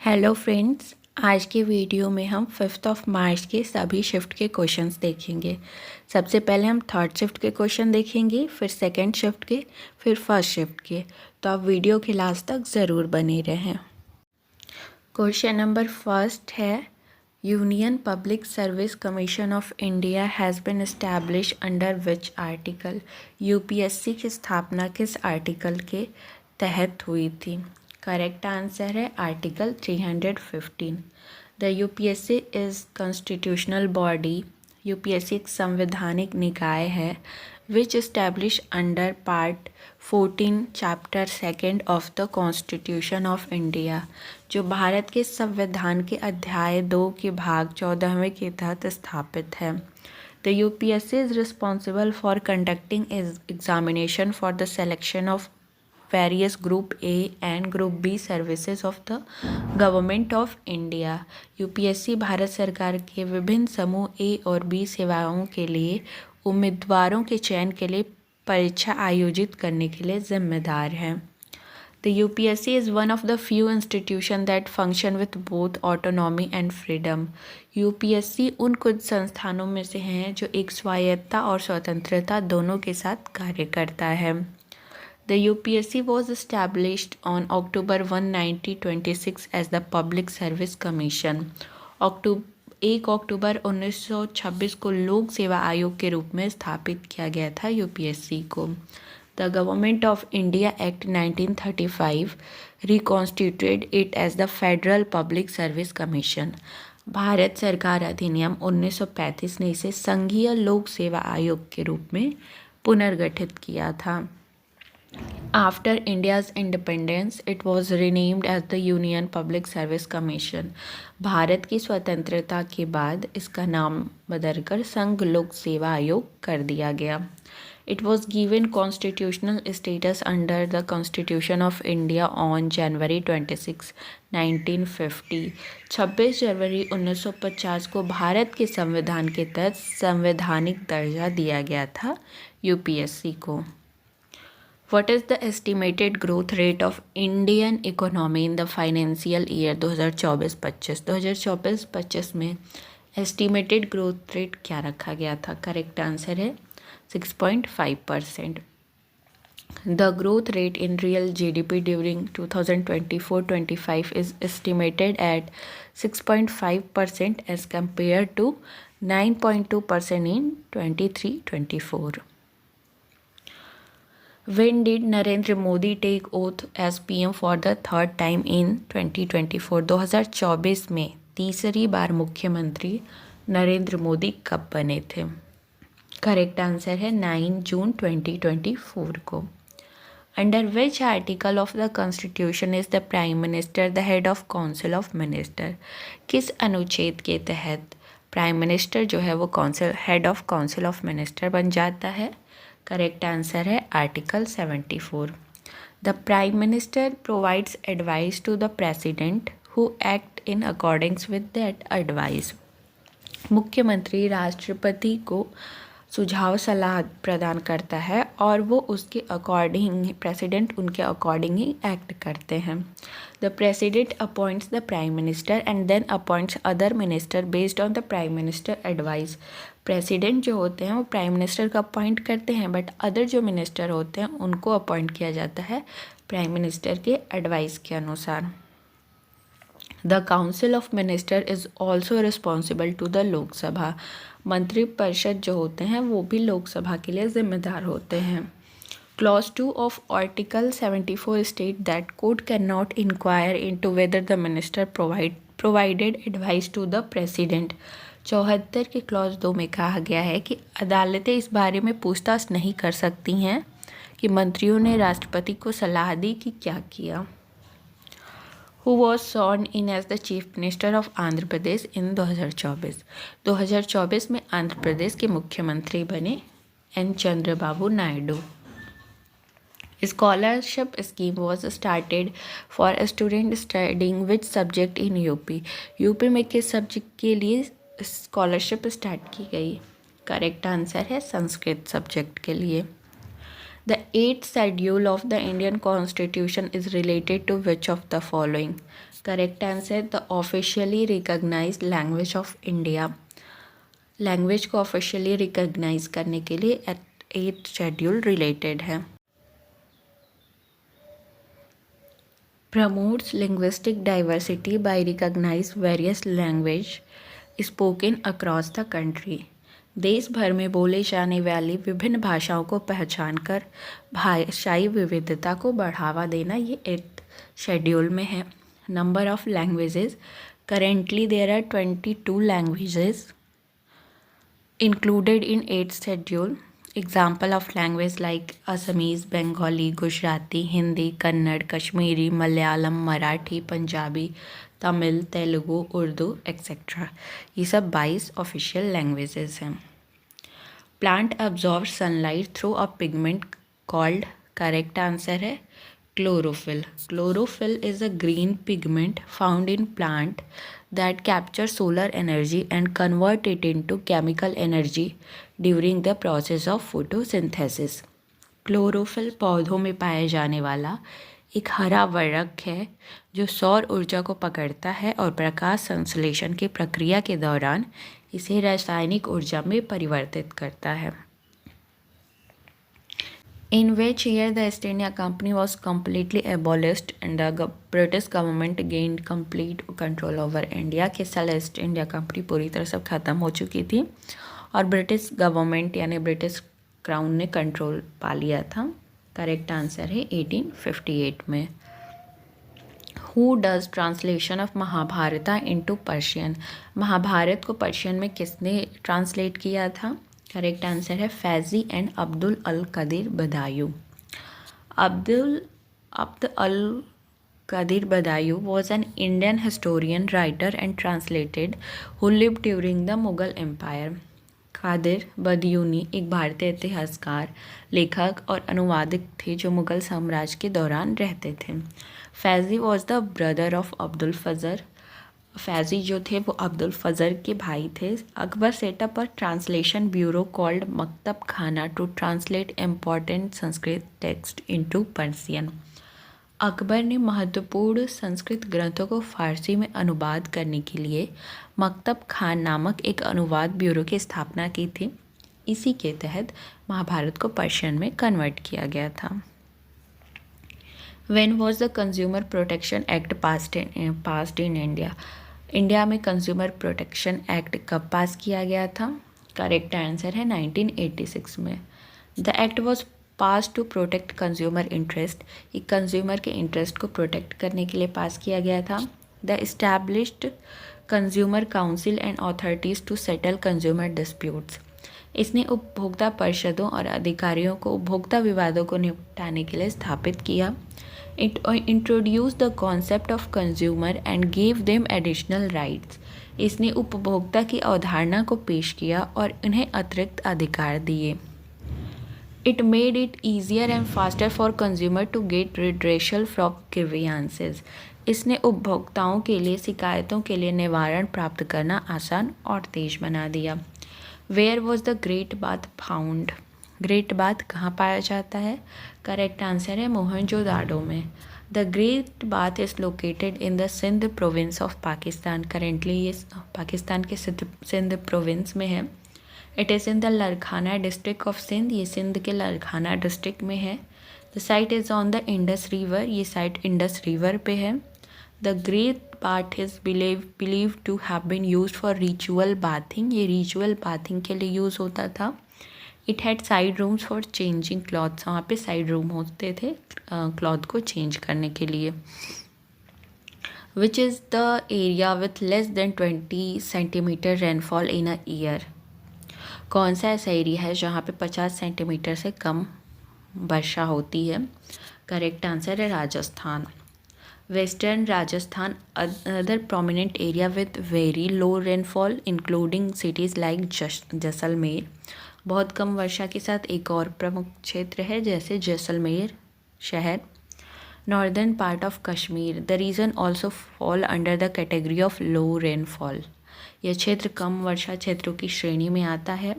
Hello friends, आज के video में हम 5 मार्च के सभी शिफ्ट के क्वेश्चंस देखेंगे। सबसे पहले हम थर्ड शिफ्ट के क्वेश्चन देखेंगे, फिर सेकंड शिफ्ट के, फिर फर्स्ट शिफ्ट के। तो आप वीडियो के लास्ट तक ज़रूर बने रहें। क्वेश्चन नंबर फर्स्ट है, Union Public service Commission of India has been establish under which article. UPSC की स्थापना किस आर्टिकल के तहत हुई थी? करेक्ट आंसर है article 315। The UPSC is constitutional body. UPSC एक संवैधानिक निकाय है which establish under part 14 chapter 2 of the Constitution of India, जो भारत के संविधान के अध्याय 2 के भाग 14वें के तहत स्थापित है। The UPSC is responsible for conducting examination for the selection of various Group A and Group B services of the Government of India। UPSC Bharat सरकार के विभिन्न समूह ए और बी सेवाओं के लिए उम्मीदवारों के चयन के लिए परीक्षा आयोजित करने के लिए जिम्मेदार है। The UPSC is one of the few institutions that function with both autonomy and freedom। UPSC उन कुछ संस्थानों में से हैं जो एक स्वायत्तता और स्वतंत्रता दोनों के साथ कार्य करता है। The UPSC was established on October 1, 1926 as the Public Service Commission। 1 अक्टूबर 1926 को लोक सेवा आयोग के रूप में स्थापित किया गया था यूपीएससी को। The government of India act 1935 reconstituted it as the federal public service commission. Bharat सरकार अधिनियम 1935 ने इसे संघीय लोक सेवा आयोग के रूप में पुनर्गठित किया था। After India's independence, it was renamed as the Union Public Service Commission। Bharat की स्वतंत्रता के बाद इसका नाम बदलकर संघ लोक सेवा आयोग कर दिया गया। It was given constitutional status under the Constitution of India on January 26, 1950। 26 जनवरी 1950 को भारत के संविधान के तहत संवैधानिक दर्जा दिया गया था यूपीएससी को। What is the estimated growth rate of Indian economy in the financial year 2024-25? 2024-25 में estimated growth rate क्या रखा गया था? करेक्ट आंसर है 6.5%। The growth rate in real GDP during 2024-25 is estimated at 6.5% as compared to 9.2% in 23-24। When did Narendra Modi take oath as PM for the third time in 2024? 2024 में तीसरी बार मुख्यमंत्री नरेंद्र मोदी कब बने थे? करेक्ट आंसर है 9 जून 2024 को। Under which article of the constitution is the prime minister the head of council of minister? किस अनुच्छेद के तहत प्राइम मिनिस्टर जो है वो head of council of minister बन जाता है? करेक्ट आंसर है article 74। The prime minister provides advice to the president who act in accordings with that advice. मुख्यमंत्री राष्ट्रपति को सुझाव सलाह प्रदान करता है और वो उसके अकॉर्डिंग प्रेसिडेंट उनके अकॉर्डिंग ही एक्ट करते हैं। The president appoints the prime minister and then appoints other minister based on the prime minister advice. President जो होते हैं वो प्राइम मिनिस्टर को अपॉइंट करते हैं, बट अदर जो मिनिस्टर होते हैं उनको अपॉइंट किया जाता है प्राइम मिनिस्टर के एडवाइस के अनुसार। The council of minister is also responsible to the Lok Sabha. मंत्रिपरिषद जो होते हैं वो भी लोकसभा के लिए जिम्मेदार होते हैं। Clause 2 of article 74 state that court can not inquire into whether the minister provided advice to the president. 74 के क्लॉज 2 में कहा गया है कि अदालतें इस बारे में पूछताछ नहीं कर सकती हैं कि मंत्रियों ने राष्ट्रपति को सलाह दी कि क्या किया। Who was sworn in as the Chief Minister of Andhra Pradesh in 2024? 2024 में आंध्र प्रदेश के मुख्यमंत्री बने N Chandrababu Naidu. Scholarship scheme was started for a student studying which subject in UP? UP में किस सब्जेक्ट के लिए स्कॉलरशिप स्टार्ट की गई? करेक्ट आंसर है संस्कृत सब्जेक्ट के लिए। The eighth schedule of the Indian Constitution is related to which of the following? Correct answer, the officially recognized language of India. Language को ऑफिशियली रिकॉग्नाइज करने के लिए एट शेड्यूल रिलेटेड है. Promotes linguistic diversity by recognise various language spoken across the country. देश भर में बोले जाने वाली विभिन्न भाषाओं को पहचान कर भाषाई विविधता को बढ़ावा देना ये एट शेड्यूल में है. Number of languages, currently there are 22 languages included in 8th schedule. Example of language like Assamese, Bengali, Gujarati, Hindi, Kannada, Kashmiri, Malayalam, Marathi, Punjabi, Tamil, Telugu, Urdu, etc. ये सब 22 ऑफिशियल लैंग्वेजेस हैं. Plant absorbs sunlight through a pigment called, correct answer है chlorophyll. Chlorophyll is a green pigment found in plant that captures solar energy and convert it into chemical energy during the process of photosynthesis. Chlorophyll पौधों में पाया जाने वाला एक हरा वर्णक है जो सौर ऊर्जा को पकड़ता है और प्रकाश संश्लेषण की प्रक्रिया के दौरान इसे रासायनिक ऊर्जा में परिवर्तित करता है. In which year the East India Company was completely abolished and the British government gained complete control over India. किस साल ईस्ट इंडिया कंपनी पूरी तरह से ख़त्म हो चुकी थी और ब्रिटिश गवर्नमेंट यानी ब्रिटिश क्राउन ने कंट्रोल पा लिया था. करेक्ट आंसर है 1858 में. Who does translation of Mahabharata into Persian? Mahabharat को पर्शियन में किसने ट्रांसलेट किया था? करेक्ट आंसर है Faizi and Abdul al Qadir Badayuni. Abd al Qadir Badayuni was an Indian historian, writer and translated who lived during the Mughal Empire. Qadir Badayuni एक भारतीय इतिहासकार, लेखक और अनुवादक थे जो मुग़ल साम्राज्य के दौरान रहते थे. Faizi was the brother of Abdul फजर. फैज़ी जो थे वो अब्दुल फजर के भाई थे. Akbar set up a translation bureau called Maktab Khana to translate important Sanskrit text into Persian. Akbar ने महत्वपूर्ण संस्कृत ग्रंथों को फारसी में अनुवाद करने के लिए मकतब खान नामक एक अनुवाद ब्यूरो की स्थापना की थी. इसी के तहत महाभारत को पर्शियन में कन्वर्ट किया गया था. When was the Consumer Protection Act passed in India? India में कंज्यूमर प्रोटेक्शन एक्ट कब पास किया गया था? करेक्ट आंसर है 1986 में. The act was pass to protect consumer interest. एक कंज्यूमर के इंटरेस्ट को प्रोटेक्ट करने के लिए पास किया गया था. The established consumer council and authorities to settle consumer disputes. इसने उपभोक्ता परिषदों और अधिकारियों को उपभोक्ता विवादों को निपटाने के लिए स्थापित किया. It introduced the concept of consumer and gave them additional rights. इसने उपभोक्ता की अवधारणा को पेश किया और उन्हें अतिरिक्त अधिकार दिए. It made it easier and faster for consumer to get redressal from grievances. इसने उपभोक्ताओं के लिए शिकायतों के लिए निवारण प्राप्त करना आसान और तेज बना दिया. Where was the Great Bath found? Great Bath कहाँ पाया जाता है? करेक्ट आंसर है मोहनजोदाड़ो में. The Great Bath is located in the Sindh province of Pakistan. Currently ये पाकिस्तान के सिंध प्रोविंस में है. It is in the Larkana district of Sindh. ये सिंध के लरखाना डिस्ट्रिक्ट में है. The site is on the Indus river. ये साइट इंडस रिवर पे है. The Great Bath is believe to have been used for ritual bathing. ये रिचुअल बाथिंग के लिए यूज़ होता था. It had side rooms for changing clothes. वहाँ पे साइड रूम होते थे क्लॉथ को चेंज करने के लिए. Which is the area with less than 20 centimetre rainfall in a year. कौन सा ऐसा एरिया है जहाँ पे 50 सेंटीमीटर से कम वर्षा होती है? करेक्ट आंसर है Rajasthan. Western Rajasthan other prominent area with very low rainfall including cities like Jaisalmer. बहुत कम वर्षा के साथ एक और प्रमुख क्षेत्र है जैसे जैसलमेर शहर. Northern part of Kashmir. The region also fall under the category of low rainfall. यह क्षेत्र कम वर्षा क्षेत्रों की श्रेणी में आता है.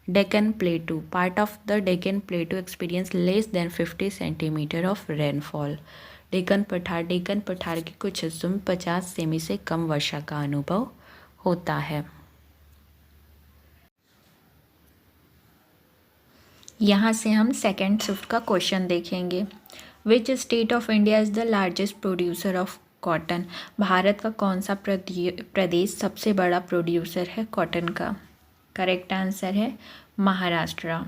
Deccan प्लेटू, part of the Deccan प्लेटू experience less than 50 centimetre of rainfall. Deccan पठार के कुछ हिस्सों में 50 सेमी से कम वर्षा का अनुभव होता है। यहाँ से हम सेकेंड शिफ्ट का क्वेश्चन देखेंगे। Which state of India is the largest producer of cotton? Bharat का कौन सा प्रदेश सबसे बड़ा प्रोड्यूसर है कॉटन का? करेक्ट आंसर है Maharashtra.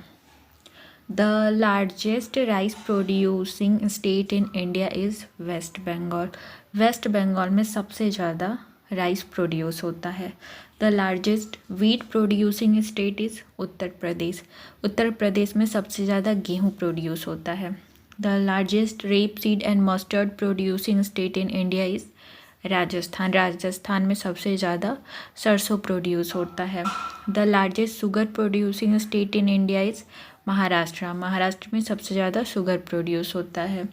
The largest rice producing state in India is West Bengal. West Bengal में सबसे ज़्यादा राइस प्रोड्यूस होता है। The largest wheat producing state is Uttar Pradesh. Uttar Pradesh में सबसे ज़्यादा गेहूँ प्रोड्यूस होता है। The largest rapeseed and mustard producing state in India is Rajasthan. Rajasthan में सबसे ज़्यादा सरसों प्रोड्यूस होता है। The largest sugar producing state in India is Maharashtra. Maharashtra में सबसे ज़्यादा शुगर प्रोड्यूस होता है।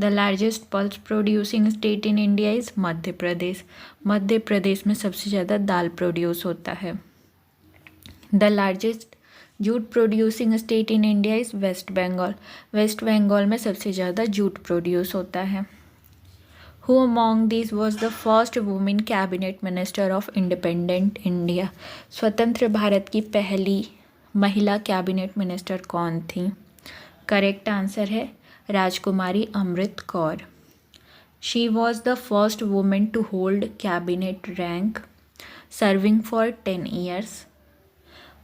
The largest pulse producing state in India is Madhya Pradesh. Madhya Pradesh में सबसे ज़्यादा दाल प्रोड्यूस होता है। The largest jute producing state in India is West Bengal. West Bengal में सबसे ज़्यादा जूट प्रोड्यूस होता है। Who among these was the first woman cabinet minister of independent India? स्वतंत्र भारत की पहली महिला कैबिनेट मिनिस्टर कौन थी? करेक्ट आंसर है Rajkumari Amrit Kaur. She was the first women to hold cabinet rank serving for 10 years.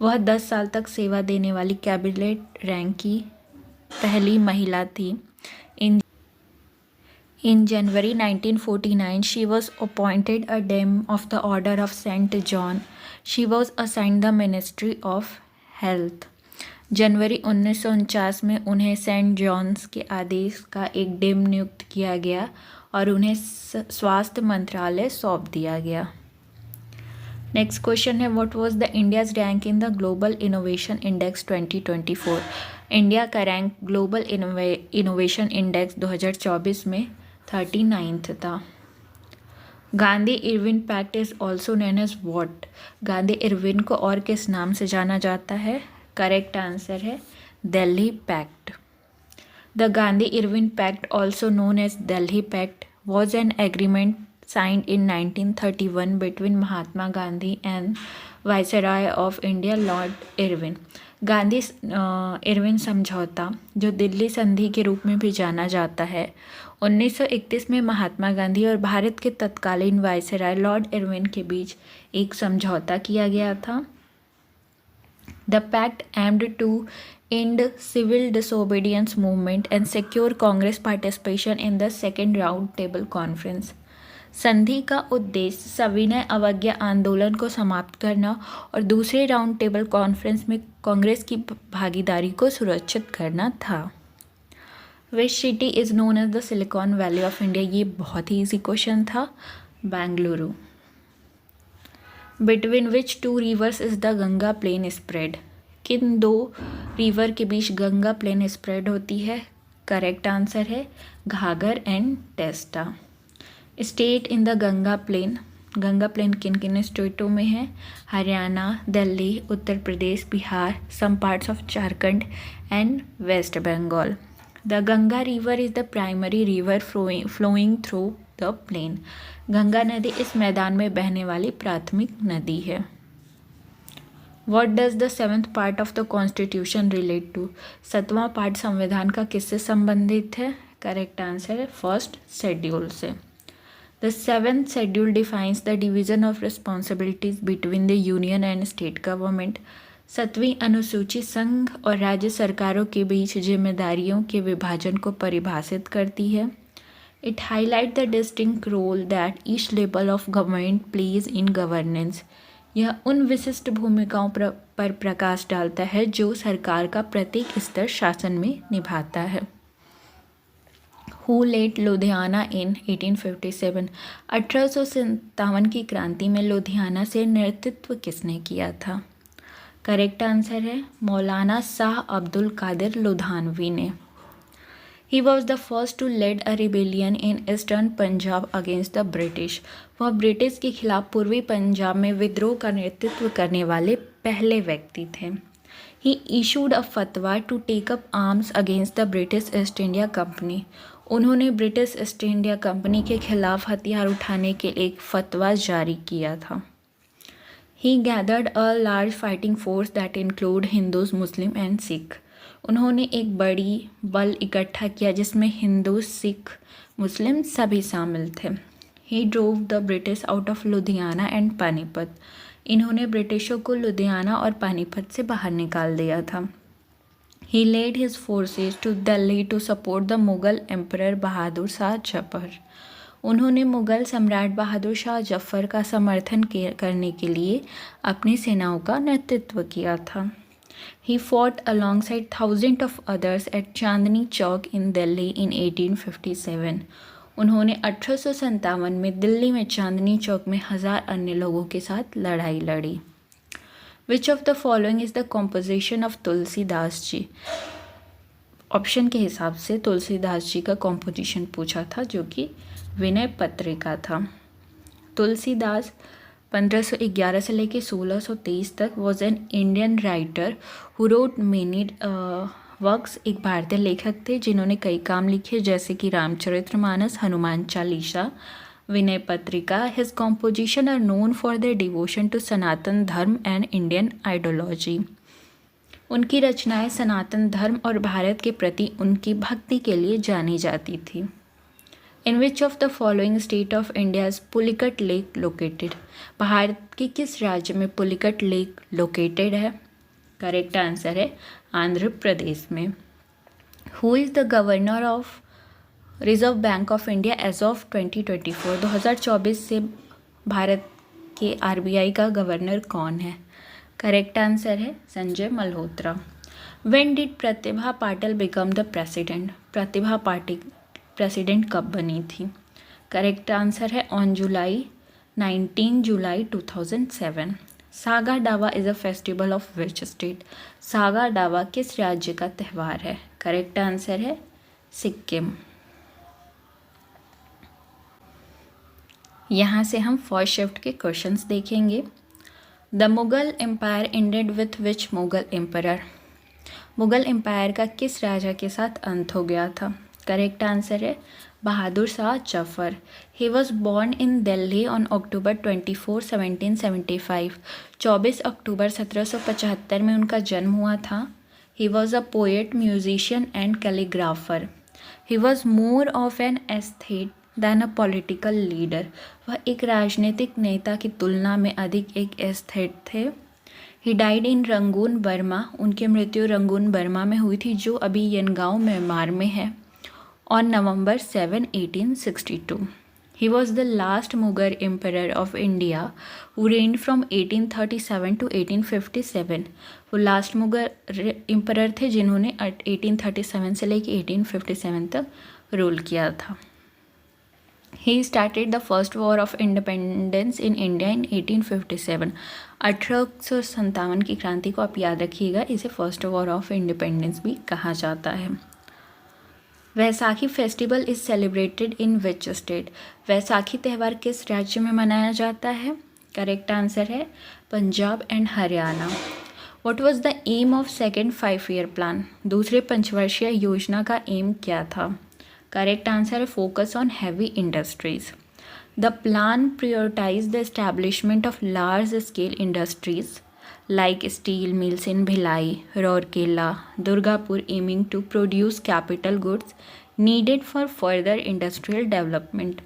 वह 10 साल तक सेवा देने वाली कैबिनेट रैंक की पहली महिला थी। In January 1949, she was appointed a Dame of the Order of St. John. She was assigned the Ministry of Health. जनवरी 1949 में उन्हें सेंट जॉन्स के आदेश का एक डेम नियुक्त किया गया और उन्हें स्वास्थ्य मंत्रालय सौंप दिया गया। नेक्स्ट क्वेश्चन है what was the India's rank in the global innovation index 2024? India का रैंक ग्लोबल इनोवेशन इंडेक्स 2024 में 39th था। Gandhi Irwin pact is also known as what? Gandhi Irwin को और किस नाम से जाना जाता है? करेक्ट आंसर है Delhi pact. The Gandhi Irwin pact also known as Delhi pact was an agreement signed in 1931 between Mahatma Gandhi and Viceroy of India Lord Irwin. Gandhi Irwin समझौता, जो दिल्ली संधि के रूप में भी जाना जाता है, 1931 में महात्मा गांधी और भारत के तत्कालीन वायसराय लॉर्ड इरविन के बीच एक समझौता किया गया था। The pact aimed to end civil disobedience movement and secure Congress participation in the second round table conference. संधि का उद्देश्य सविनय अवज्ञा आंदोलन को समाप्त करना और दूसरे राउंड टेबल कॉन्फ्रेंस में कांग्रेस की भागीदारी को सुरक्षित करना था। Which city is known as the Silicon Valley of India? ये बहुत ही ईजी क्वेश्चन था। Bengaluru. Between which two rivers is the Ganga plain spread? किन दो रिवर के बीच गंगा प्लेन स्प्रेड होती है? करेक्ट आंसर है Ghaghara and Teesta. State in the Ganga plain. Ganga plain किन किन स्टेटों में है? Haryana, Delhi, Uttar Pradesh, Bihar, some parts of Jharkhand and West Bengal. The Ganga river is the primary river flowing through the plain. Ganga नदी इस मैदान में बहने वाली प्राथमिक नदी है। What does the 7th part of the Constitution relate to? 7वां पार्ट संविधान का किससे संबंधित है? करेक्ट आंसर है फर्स्ट शेड्यूल से। The 7th schedule defines the division of responsibilities between the union and state government. 7वीं अनुसूची संघ और राज्य सरकारों के बीच जिम्मेदारियों के विभाजन को परिभाषित करती है। It highlights the distinct role that each level of government plays in governance. यह उन विशिष्ट भूमिकाओं पर प्रकाश डालता है जो सरकार का प्रत्येक स्तर शासन में निभाता है। Who led Ludhiana in 1857? 1857 की क्रांति में लुधियाना से नेतृत्व किसने किया था? करेक्ट आंसर है मौलाना शाह अब्दुल कादिर लुधियानवी ने। He was the first to lead a rebellion in Eastern Punjab against the British. वह ब्रिटिश के खिलाफ पूर्वी पंजाब में विद्रोह का नेतृत्व करने वाले पहले व्यक्ति थे। ही issued a fatwa to take up arms against the British East India company. उन्होंने ब्रिटिश ईस्ट इंडिया कंपनी के खिलाफ हथियार उठाने के लिए एक फतवा जारी किया था। He gathered a large fighting force that include Hindus, Muslim and Sikh. उन्होंने एक बड़ी बल इकट्ठा किया जिसमें हिंदू, सिख, मुस्लिम सभी शामिल थे। He drove the British out of Ludhiana and Panipat. इन्होंने ब्रिटिशों को लुधियाना और पानीपत से बाहर निकाल दिया था। He led his forces to Delhi to support the Mughal emperor Bahadur Shah Zafar. उन्होंने मुगल सम्राट बहादुर शाह जफर का समर्थन करने के लिए अपनी सेनाओं का नेतृत्व किया था। He fought alongside thousands of others at Chandni Chowk in Delhi in 1857। उन्होंने 1857 में दिल्ली में चांदनी चौक में 1000 अन्य लोगों के साथ लड़ाई लड़ी। Which of the following is the composition of Tulsidas ji? Option के हिसाब से तुलसीदास जी का कॉम्पोजिशन पूछा था जो कि विनय पत्रिका था। तुलसीदास 1511 से लेकर 1623 तक was an Indian writer who wrote many works. एक भारतीय लेखक थे जिन्होंने कई काम लिखे जैसे कि Ramcharitmanas, Hanuman Chalisa, Vinay Patrika. His composition are known for their devotion to Sanatan Dharma and Indian ideology. उनकी रचनाएं सनातन धर्म और भारत के प्रति उनकी भक्ति के लिए जानी जाती थी। In which of the following state of India is Pulicat lake located? Bharat के किस राज्य में पुलिकट लेक लोकेटेड है? करेक्ट आंसर है आंध्र प्रदेश में। Who is the governor of Reserve Bank of India as of 2024? 2024 से भारत के RBI का गवर्नर कौन है? करेक्ट आंसर है Sanjay Malhotra. When did Pratibha Patil become the president? Pratibha Patil president कब बनी थी? करेक्ट आंसर है ऑन 19 जुलाई 2007। सागा दावा is a festival of which state? Saga दावा किस राज्य का त्यौहार है? करेक्ट आंसर है सिक्किम। यहाँ से हम फर्स्ट शिफ्ट के क्वेश्चंस देखेंगे। The Mughal empire ended with which Mughal emperor? Mughal empire का किस राजा के साथ अंत हो गया था? करेक्ट आंसर है Bahadur Shah Zafar. He was born in Delhi on October 24, 1775। 24 अक्टूबर 1775 में उनका जन्म हुआ था। He was a poet, musician and calligrapher. He was more of an aesthete than a political leader. वह एक राजनीतिक नेता की तुलना में अधिक एक एस्थेट थे। He died in Rangoon, Burma. उनकी मृत्यु रंगून, बर्मा में हुई थी जो अभी यनगांव, म्यांमार में है, on November 7, 1862. He was the last Mughal emperor of India who reigned from 1837 to 1857. वो लास्ट मुगल एम्परर थे जिन्होंने 1837 से लेकर 1857 तक रूल किया था। He started the first war of independence in India in 1857. 1857 की क्रांति को आप याद रखिएगा, इसे फर्स्ट वॉर ऑफ इंडिपेंडेंस भी कहा जाता है। Vaisakhi festival is celebrated in which state? Vaisakhi त्यौहार किस राज्य में मनाया जाता है? करेक्ट आंसर है Punjab and Haryana. What was the aim of second 5-year plan? दूसरे पंचवर्षीय योजना का एम क्या था? करेक्ट आंसर है focus on heavy industries. The plan prioritise the establishment of large scale industries like steel mills in Bhilai, Rourkela, Durgapur, aiming to produce capital goods needed for further industrial development.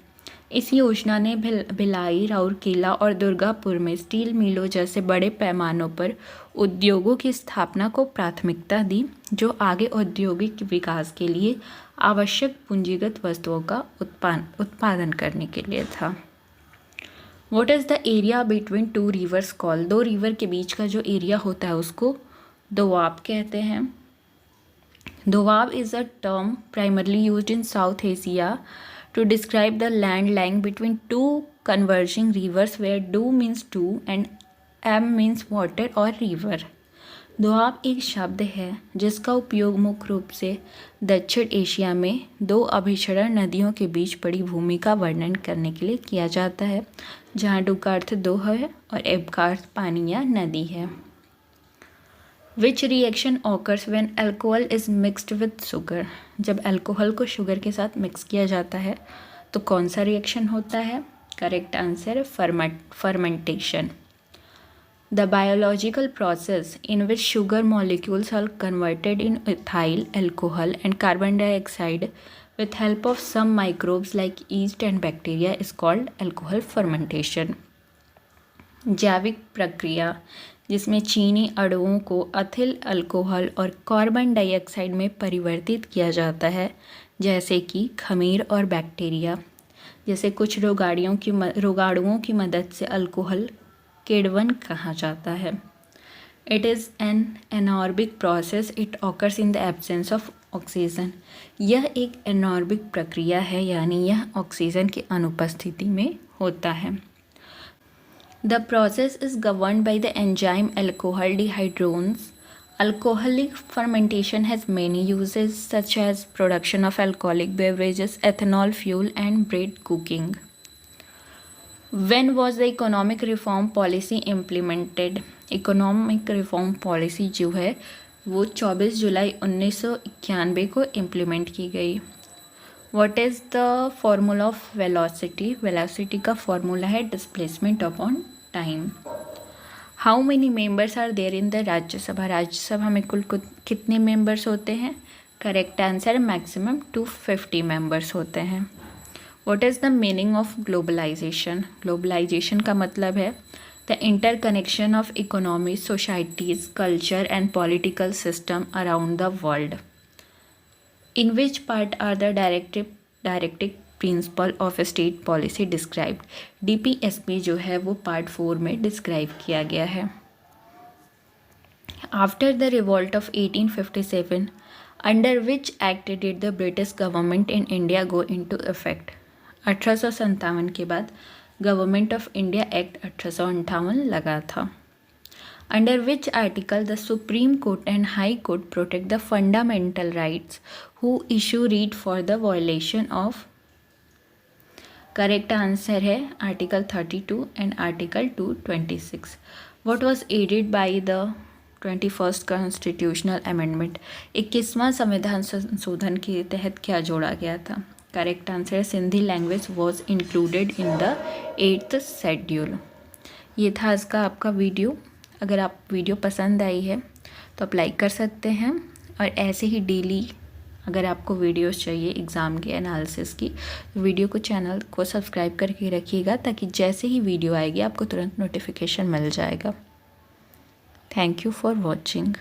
इस योजना ने भिलाई, राउरकेला और दुर्गापुर में steel मिलों जैसे बड़े पैमानों पर उद्योगों की स्थापना को प्राथमिकता दी जो आगे औद्योगिक विकास के लिए आवश्यक पूंजीगत वस्तुओं का उत्पादन करने के लिए था। What is the area between two rivers called? दो रिवर के बीच का जो एरिया होता है उसको दोआब कहते हैं। Doab is a term primarily used in South Asia to describe the land lying between two converging rivers where do means two and am means water or river. Doab एक शब्द है जिसका उपयोग मुख्य रूप से दक्षिण एशिया में दो अभिसरण नदियों के बीच पड़ी भूमि का वर्णन करने के लिए किया जाता है, जहाँ डू का अर्थ दो है और एब का अर्थ पानी या नदी है। Which reaction occurs when alcohol is mixed with sugar. जब अल्कोहल को शुगर के साथ मिक्स किया जाता है तो कौन सा रिएक्शन होता है? करेक्ट आंसर है fermentation. The biological process in which sugar molecules are converted in ethyl alcohol and carbon dioxide with help of some microbes like yeast and bacteria is called alcohol fermentation। जैविक प्रक्रिया जिसमें चीनी अणुओं को ethyl alcohol और carbon dioxide में परिवर्तित किया जाता है, जैसे कि खमीर और बैक्टीरिया, जैसे कुछ रोगाणुओं की मदद से अल्कोहल किण्वन कहा जाता है। It is an anaerobic process, it occurs in the absence of oxygen. यह एक एनारोबिक प्रक्रिया है, यानी यह ऑक्सीजन की अनुपस्थिति में होता है। The process is governed by the enzyme alcohol dehydrogenase. Alcoholic fermentation has many uses such as production of alcoholic beverages, ethanol fuel and bread cooking. When was the economic reform policy implemented? Economic reform policy जो है वो 24 जुलाई 1991 को implement की गई। What is the formula of velocity? Velocity का formula है displacement upon time. How many members are there in the Rajya Sabha? Rajya Sabha में कुल कितने मेंबर्स होते हैं? करेक्ट आंसर मैक्सिमम 250 मेंबर्स होते हैं। What is the meaning of globalisation? Globalisation का मतलब है the interconnection of economy, societies, culture and political system around the world. In which part are the directive principle of state policy described? DPSP जो है वो part 4 में describe किया गया है। After the revolt of 1857 under which act did the British government in India go into effect? 1857 के बाद government of India act 1858 लगा था। Under which article the supreme court and high court protect the fundamental rights who issue writ for the violation of? Correct answer है article 32 and article 226। What was added by the 21st constitutional amendment? 21वां संविधान संशोधन के तहत क्या जोड़ा गया था? करेक्ट आंसर है Sindhi language was included in the 8th schedule. ये था आज का आपका वीडियो। अगर आप वीडियो पसंद आई है तो आप लाइक कर सकते हैं, और ऐसे ही डेली अगर आपको वीडियोस चाहिए एग्ज़ाम के एनालिसिस की, तो वीडियो को चैनल को सब्सक्राइब करके रखिएगा, ताकि जैसे ही वीडियो आएगी आपको तुरंत नोटिफिकेशन मिल जाएगा। Thank you for watching.